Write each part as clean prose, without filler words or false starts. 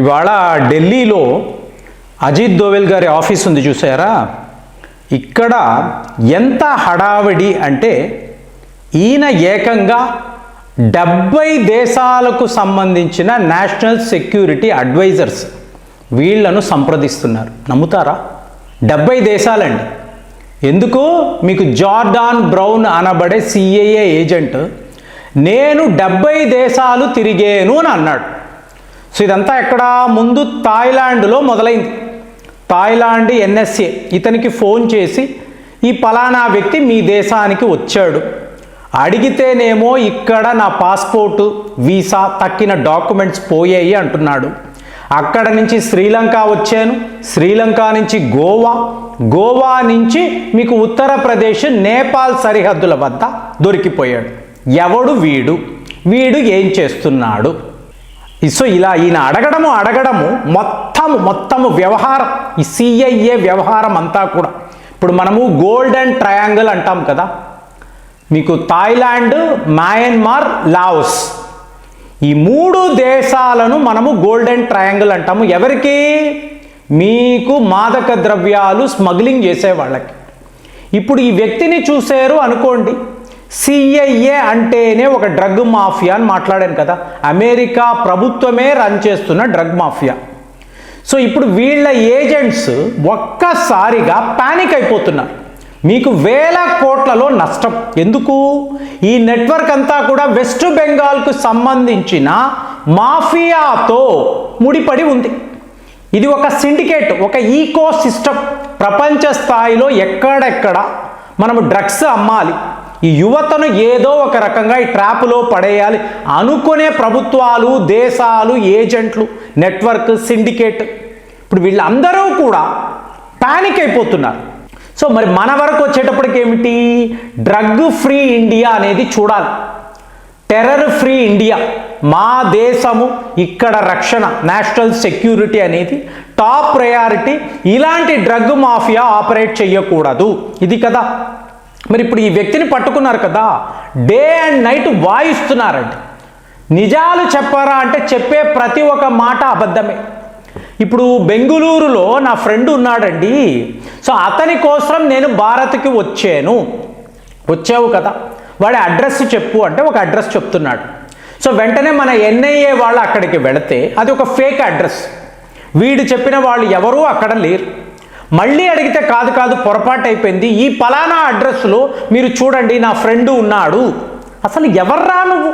ఇవాళ ఢిల్లీలో అజిత్ దోవల్ గారి ఆఫీస్ ఉంది చూసారా. ఇక్కడ ఎంత హడావిడి అంటే ఈయన ఏకంగా 70 దేశాలకు సంబంధించిన నేషనల్ సెక్యూరిటీ అడ్వైజర్స్ వీళ్లను సంప్రదిస్తున్నారు. నమ్ముతారా? 70 దేశాలండి. ఎందుకు? మీకు జార్డాన్ బ్రౌన్ అనబడే సిఐఏ ఏజెంట్ నేను 70 దేశాలు తిరిగేను అని అన్నాడు. సో ఇదంతా ఎక్కడ? ముందు థాయిలాండ్లో మొదలైంది. థాయిలాండ్ ఎన్ఎస్ఏ ఇతనికి ఫోన్ చేసి ఈ పలానా వ్యక్తి మీ దేశానికి వచ్చాడు, అడిగితేనేమో ఇక్కడ నా పాస్పోర్టు వీసా తక్కిన డాక్యుమెంట్స్ పోయాయి అంటున్నాడు. అక్కడ నుంచి శ్రీలంక వచ్చాను, శ్రీలంక నుంచి గోవా నుంచి మీకు ఉత్తరప్రదేశ్ నేపాల్ సరిహద్దుల వద్ద దొరికిపోయాడు. ఎవడు వీడు ఏం చేస్తున్నాడు? సో ఇలా ఈయన అడగడము మొత్తము వ్యవహారం, ఈ సిఐఏ వ్యవహారం అంతా కూడా ఇప్పుడు మనము గోల్డెన్ ట్రయాంగిల్ అంటాం కదా. మీకు థాయిలాండ్, మయన్మార్, లావోస్ ఈ 3 దేశాలను మనము గోల్డెన్ ట్రయాంగిల్ అంటాము. ఎవరికి? మీకు మాదక ద్రవ్యాలు స్మగ్లింగ్ చేసే వాళ్ళకి. ఇప్పుడు ఈ వ్యక్తిని చూశారు అనుకోండి, సిఐఏ అంటేనే ఒక డ్రగ్ మాఫియా అని మాట్లాడాను కదా. అమెరికా ప్రభుత్వమే రన్ చేస్తున్న డ్రగ్ మాఫియా. సో ఇప్పుడు వీళ్ళ ఏజెంట్స్ ఒక్కసారిగా పానిక్ అయిపోతున్నారు. మీకు వేల కోట్లలో నష్టం. ఎందుకు? ఈ నెట్వర్క్ అంతా కూడా వెస్ట్ బెంగాల్కు సంబంధించిన మాఫియాతో ముడిపడి ఉంది. ఇది ఒక సిండికేట్, ఒక ఈకో సిస్టమ్. ప్రపంచ స్థాయిలో ఎక్కడెక్కడ మనము డ్రగ్స్ అమ్మాలి, ఈ యువతను ఏదో ఒక రకంగా ఈ ట్రాప్లో పడేయాలి అనుకునే ప్రభుత్వాలు, దేశాలు, ఏజెంట్లు, నెట్వర్క్, సిండికేట్, ఇప్పుడు వీళ్ళందరూ కూడా పానిక్ అయిపోతున్నారు. సో మరి మన వరకు వచ్చేటప్పటికి ఏమిటి? డ్రగ్ ఫ్రీ ఇండియా అనేది చూడాలి, టెర్రర్ ఫ్రీ ఇండియా. మా దేశము ఇక్కడ రక్షణ, నేషనల్ సెక్యూరిటీ అనేది టాప్ ప్రయారిటీ. ఇలాంటి డ్రగ్ మాఫియా ఆపరేట్ చేయకూడదు, ఇది కదా. మరి ఇప్పుడు ఈ వ్యక్తిని పట్టుకున్నారు కదా, డే అండ్ నైట్ వాయిస్తున్నారండి. నిజాలు చెప్పారా అంటే చెప్పే ప్రతి ఒక్క మాట అబద్ధమే. ఇప్పుడు బెంగుళూరులో నా ఫ్రెండ్ ఉన్నాడండి. సో అతని కోసం నేను భారత్కి వచ్చావు కదా, వాడి అడ్రస్ చెప్పు అంటే ఒక అడ్రస్ చెప్తున్నాడు. సో వెంటనే మన ఎన్ఐఏ వాళ్ళు అక్కడికి వెళితే అది ఒక ఫేక్ అడ్రస్. వీడు చెప్పిన వాళ్ళు ఎవరూ అక్కడ లేరు. మళ్ళీ అడిగితే కాదు పొరపాటు అయిపోయింది, ఈ పలానా అడ్రస్లో మీరు చూడండి నా ఫ్రెండ్ ఉన్నాడు. అసలు ఎవర్రా నువ్వు?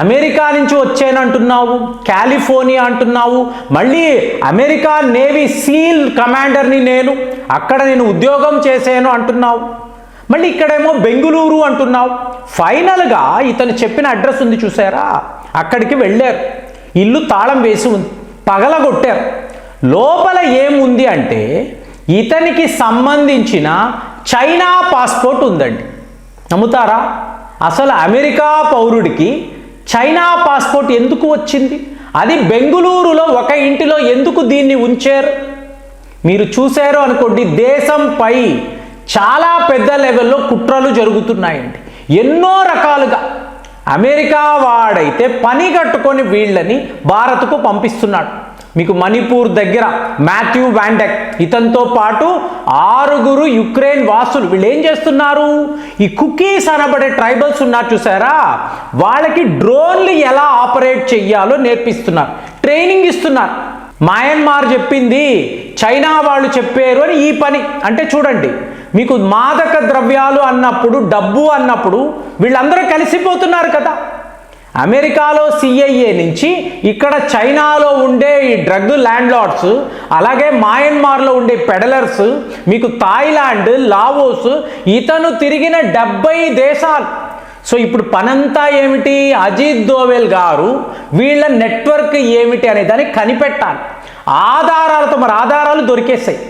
అమెరికా నుంచి వచ్చానంటున్నావు, కాలిఫోర్నియా అంటున్నావు, మళ్ళీ అమెరికా నేవీ సీల్ కమాండర్ని అక్కడ నేను ఉద్యోగం చేశాను అంటున్నావు, మళ్ళీ ఇక్కడేమో బెంగుళూరు అంటున్నావు. ఫైనల్గా ఇతను చెప్పిన అడ్రస్ ఉంది చూసారా, అక్కడికి వెళ్ళారు. ఇల్లు తాళం వేసి ఉంది, పగలగొట్టారు. లోపల ఏముంది అంటే ఇతనికి సంబంధించిన చైనా పాస్పోర్ట్ ఉందండి. నమ్ముతారా? అసలు అమెరికా పౌరుడికి చైనా పాస్పోర్ట్ ఎందుకు వచ్చింది? అది బెంగుళూరులో ఒక ఇంటిలో ఎందుకు దీన్ని ఉంచారు? మీరు చూశారు అనుకోండి, దేశంపై చాలా పెద్ద లెవెల్లో కుట్రలు జరుగుతున్నాయండి. ఎన్నో రకాలుగా అమెరికా వాడైతే పని కట్టుకొని వీళ్ళని భారత్కు పంపిస్తున్నాడు. మీకు మణిపూర్ దగ్గర మాథ్యూ వాండెక్, ఇతనితో పాటు 6 యుక్రెయిన్ వాసులు. వీళ్ళు ఏం చేస్తున్నారు? ఈ కుకీస్ అనబడే ట్రైబల్స్ ఉన్నారు చూసారా, వాళ్ళకి డ్రోన్లు ఎలా ఆపరేట్ చెయ్యాలో నేర్పిస్తున్నారు, ట్రైనింగ్ ఇస్తున్నారు. మయన్మార్ చెప్పింది, చైనా వాళ్ళు చెప్పారు అని ఈ పని. అంటే చూడండి, మీకు మాదక ద్రవ్యాలు అన్నప్పుడు, డబ్బు అన్నప్పుడు వీళ్ళందరూ కలిసిపోతున్నారు కదా. అమెరికాలో సిఐఏ నుంచి ఇక్కడ చైనాలో ఉండే ఈ డ్రగ్ ల్యాండ్ లార్డ్స్, అలాగే మయన్మార్లో ఉండే పెడలర్స్, మీకు థాయిలాండ్, లావోస్, ఇతను తిరిగిన 70 దేశాలు. సో ఇప్పుడు పనంతా ఏమిటి? అజిత్ దోవల్ గారు వీళ్ళ నెట్వర్క్ ఏమిటి అనే దాన్ని కనిపెట్టాలి ఆధారాలతో. మరి ఆధారాలు దొరికేసాయి.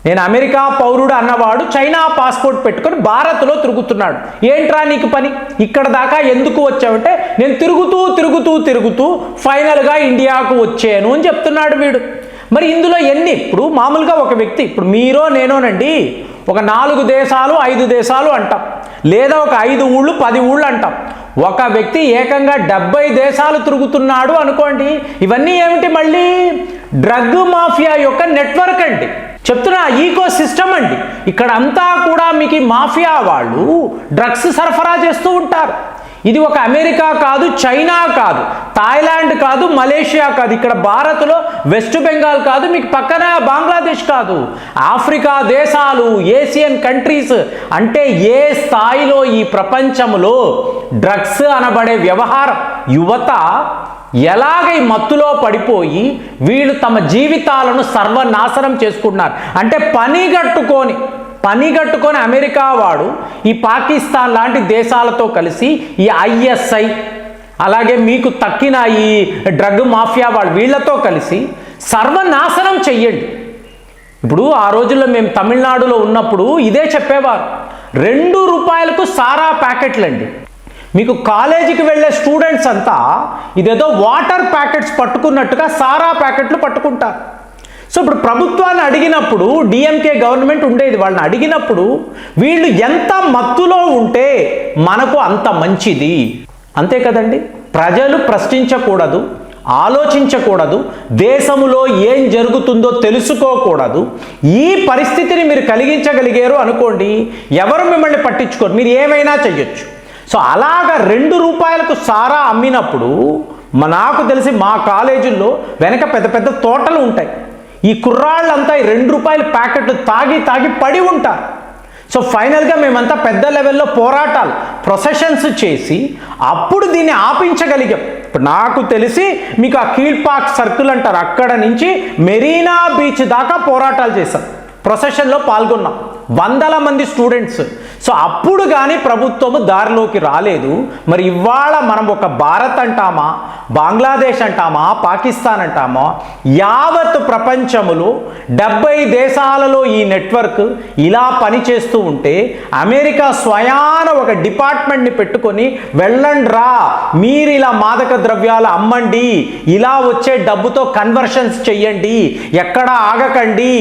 నేను అమెరికా పౌరుడు అన్నవాడు చైనా పాస్పోర్ట్ పెట్టుకొని భారత్లో తిరుగుతున్నాడు. ఏంట్రా నీకు పని? ఇక్కడ దాకా ఎందుకు వచ్చావంటే నేను తిరుగుతూ ఫైనల్గా ఇండియాకు వచ్చాను అని చెప్తున్నాడు వీడు. మరి ఇందులో ఎన్ని? ఇప్పుడు మామూలుగా ఒక వ్యక్తి, ఇప్పుడు మీరో నేనోనండి, ఒక 4 దేశాలు 5 దేశాలు అంటాం. లేదా ఒక 5 ఊళ్ళు 10 ఊళ్ళు అంటాం. ఒక వ్యక్తి ఏకంగా 70 దేశాలు తిరుగుతున్నాడు అనుకోండి. ఇవన్నీ ఏమిటి? మళ్ళీ డ్రగ్ మాఫియా యొక్క నెట్వర్క్ అండి. చెప్తున్నా, ఈకో సిస్టమ్ అండి. ఇక్కడ అంతా కూడా మీకు మాఫియా వాళ్ళు డ్రగ్స్ సరఫరా చేస్తూ ఉంటారు. ఇది ఒక అమెరికా కాదు, చైనా కాదు, థాయిలాండ్ కాదు, మలేషియా కాదు, ఇక్కడ భారత్లో వెస్ట్ బెంగాల్ కాదు, మీకు పక్కన బంగ్లాదేశ్ కాదు, ఆఫ్రికా దేశాలు, ఏషియన్ కంట్రీస్. అంటే ఏ స్థాయిలో ఈ ప్రపంచంలో డ్రగ్స్ అనబడే వ్యవహారం యువత ఎలాగ ఈ మత్తులో పడిపోయి వీళ్ళు తమ జీవితాలను సర్వనాశనం చేసుకుంటున్నారు. అంటే పనిగట్టుకొని అమెరికా వాడు ఈ పాకిస్తాన్ లాంటి దేశాలతో కలిసి ఈ ఐఎస్ఐ, అలాగే మీకు తక్కిన ఈ డ్రగ్ మాఫియా వాళ్ళు వీళ్ళతో కలిసి సర్వనాశనం చెయ్యండి. ఇప్పుడు ఆ రోజుల్లో మేము తమిళనాడులో ఉన్నప్పుడు ఇదే చెప్పేవారు. 2 రూపాయలకు సారా ప్యాకెట్లండి. మీకు కాలేజీకి వెళ్ళే స్టూడెంట్స్ అంతా ఇదేదో వాటర్ ప్యాకెట్స్ పట్టుకున్నట్టుగా సారా ప్యాకెట్లు పట్టుకుంటారు. సో ఇప్పుడు ప్రభుత్వాన్ని అడిగినప్పుడు, డిఎంకే గవర్నమెంట్ ఉండేది, వాళ్ళని అడిగినప్పుడు వీళ్ళు ఎంత మత్తులో ఉంటే మనకు అంత మంచిది, అంతే కదండి. ప్రజలు ప్రశ్నించకూడదు, ఆలోచించకూడదు, దేశంలో ఏం జరుగుతుందో తెలుసుకోకూడదు. ఈ పరిస్థితిని మీరు కలిగించగలిగారు అనుకోండి, ఎవరు మిమ్మల్ని పట్టించుకోరు, మీరు ఏమైనా చెయ్యొచ్చు. సో అలాగా 2 రూపాయలకు సారా అమ్మినప్పుడు నాకు తెలిసి మా కాలేజీల్లో వెనక పెద్ద పెద్ద తోటలు ఉంటాయి. ఈ కుర్రాళ్ళంతా ఈ 2 రూపాయల ప్యాకెట్లు తాగి పడి ఉంటారు. సో ఫైనల్గా మేమంతా పెద్ద లెవెల్లో పోరాటాలు, ప్రొసెషన్స్ చేసి అప్పుడు దీన్ని ఆపించగలిగాం. ఇప్పుడు నాకు తెలిసి మీకు ఆ కీల్పాక్ సర్కిల్ అంటారు, అక్కడ నుంచి మెరీనా బీచ్ దాకా పోరాటాలు చేశాం, ప్రొసెషన్లో పాల్గొన్నాం, 100ల మంది స్టూడెంట్స్. సో అప్పుడు కానీ ప్రభుత్వము దారిలోకి రాలేదు. మరి ఇవాళ మనం ఒక భారత్ అంటామా, బంగ్లాదేశ్ అంటామా, పాకిస్తాన్ అంటామా, యావత్ ప్రపంచములో 70 దేశాలలో ఈ నెట్వర్క్ ఇలా పనిచేస్తూ ఉంటే అమెరికా స్వయాన ఒక డిపార్ట్మెంట్ని పెట్టుకొని వెళ్ళండ్రా, మీరు ఇలా మాదక ద్రవ్యాలు అమ్మండి, ఇలా వచ్చే డబ్బుతో కన్వర్షన్స్ చెయ్యండి, ఎక్కడ ఆగకండి.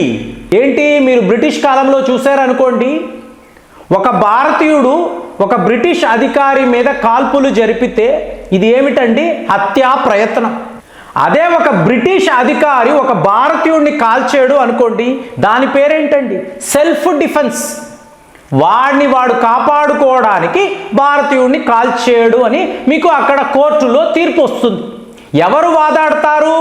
ఏంటి మీరు బ్రిటిష్ కాలంలో చూశారనుకోండి, ఒక భారతీయుడు ఒక బ్రిటిష్ అధికారి మీద కాల్పులు జరిపితే ఇది ఏమిటండి? హత్యా ప్రయత్నం. అదే ఒక బ్రిటిష్ అధికారి ఒక భారతీయుడిని కాల్చాడు అనుకోండి, దాని పేరేంటండి? Self defence. వాడు కాపాడుకోవడానికి భారతీయుడిని కాల్చాడు అని మీకు అక్కడ కోర్టులో తీర్పు వస్తుంది. ఎవరు వాదాడతారు?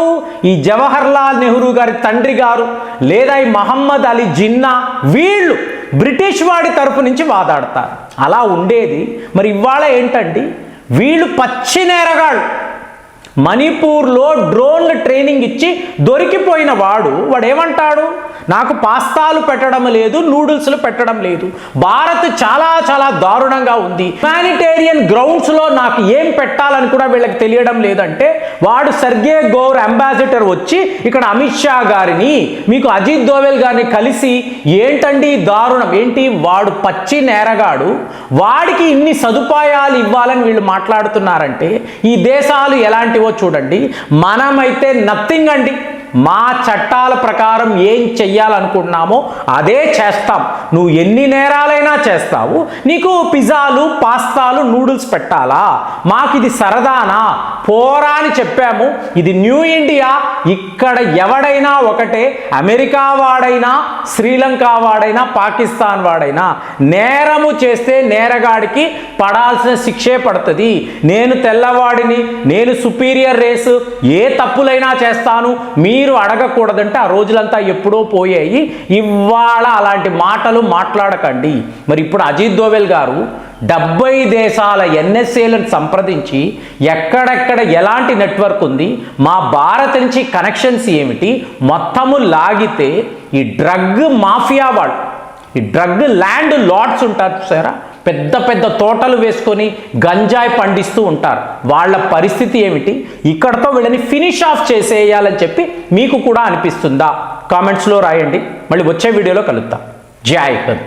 ఈ జవహర్లాల్ నెహ్రూ గారి తండ్రి గారు లేదా ఈ మహమ్మద్ అలీ జిన్నా, వీళ్ళు బ్రిటిష్ వాడి తరపు నుంచి వాదాడతారు. అలా ఉండేది. మరి ఇవాళ ఏంటండి, వీళ్ళు పచ్చి నేరగాళ్ళు. మణిపూర్లో డ్రోన్లు ట్రైనింగ్ ఇచ్చి దొరికిపోయిన వాడు ఏమంటాడు? నాకు పాస్తాలు పెట్టడం లేదు, నూడిల్స్లు పెట్టడం లేదు, భారత్ చాలా చాలా దారుణంగా ఉంది, హ్యుమానిటేరియన్ గ్రౌండ్స్లో నాకు ఏం పెట్టాలని కూడా వీళ్ళకి తెలియడం లేదంటే వాడు సెర్గే గౌర్ అంబాసిడర్ వచ్చి ఇక్కడ అమిత్ షా గారిని, మీకు అజిత్ దోవెల్ గారిని కలిసి ఏంటండి దారుణం, ఏంటి వాడు పచ్చి నేరగాడు, వాడికి ఇన్ని సదుపాయాలు ఇవ్వాలని వీళ్ళు మాట్లాడుతున్నారంటే ఈ దేశాలు ఎలాంటివో చూడండి. మనమైతే నథింగ్ అండి. మా చట్టాల ప్రకారం ఏం చెయ్యాలనుకుంటున్నామో అదే చేస్తాం. నువ్వు ఎన్ని నేరాలైనా చేస్తావు. నీకు పిజ్జాలు, పాస్తాలు, నూడిల్స్ పెట్టాలా? మాకు ఇది సరదానా? పోరా అని చెప్పాము. ఇది న్యూ ఇండియా. ఇక్కడ ఎవడైనా ఒకటే, అమెరికా వాడైనా, శ్రీలంక వాడైనా, పాకిస్తాన్ వాడైనా నేరము చేస్తే నేరగాడికి పడాల్సిన శిక్షే పడుతుంది. నేను తెల్లవాడిని, నేను సుపీరియర్ రేసు, ఏ తప్పులైనా చేస్తాను, మీరు అడగకూడదంటే ఆ రోజులంతా ఎప్పుడో పోయాయి. ఇవాళ అలాంటి మాటలు మాట్లాడకండి. మరి ఇప్పుడు అజిత్ దోవెల్ గారు 70 దేశాల ఎన్ఎస్ఏలను సంప్రదించి ఎక్కడెక్కడ ఎలాంటి నెట్వర్క్ ఉంది, మా భారత్ నుంచి కనెక్షన్స్ ఏమిటి, మొత్తము లాగితే ఈ డ్రగ్ మాఫియా వాళ్ళు, ఈ డ్రగ్ ల్యాండ్ లార్డ్స్ ఉంటారు చూసారా, పెద్ద పెద్ద తోటలు వేసుకొని గంజాయి పండిస్తూ ఉంటారు. వాళ్ళ పరిస్థితి ఏమిటి? ఇక్కడతో వీళ్ళని ఫినిష్ ఆఫ్ చేసేయాలని చెప్పి మీకు కూడా అనిపిస్తుందా? కామెంట్స్లో రాయండి. మళ్ళీ వచ్చే వీడియోలో కలుద్దాం. జై హింద్.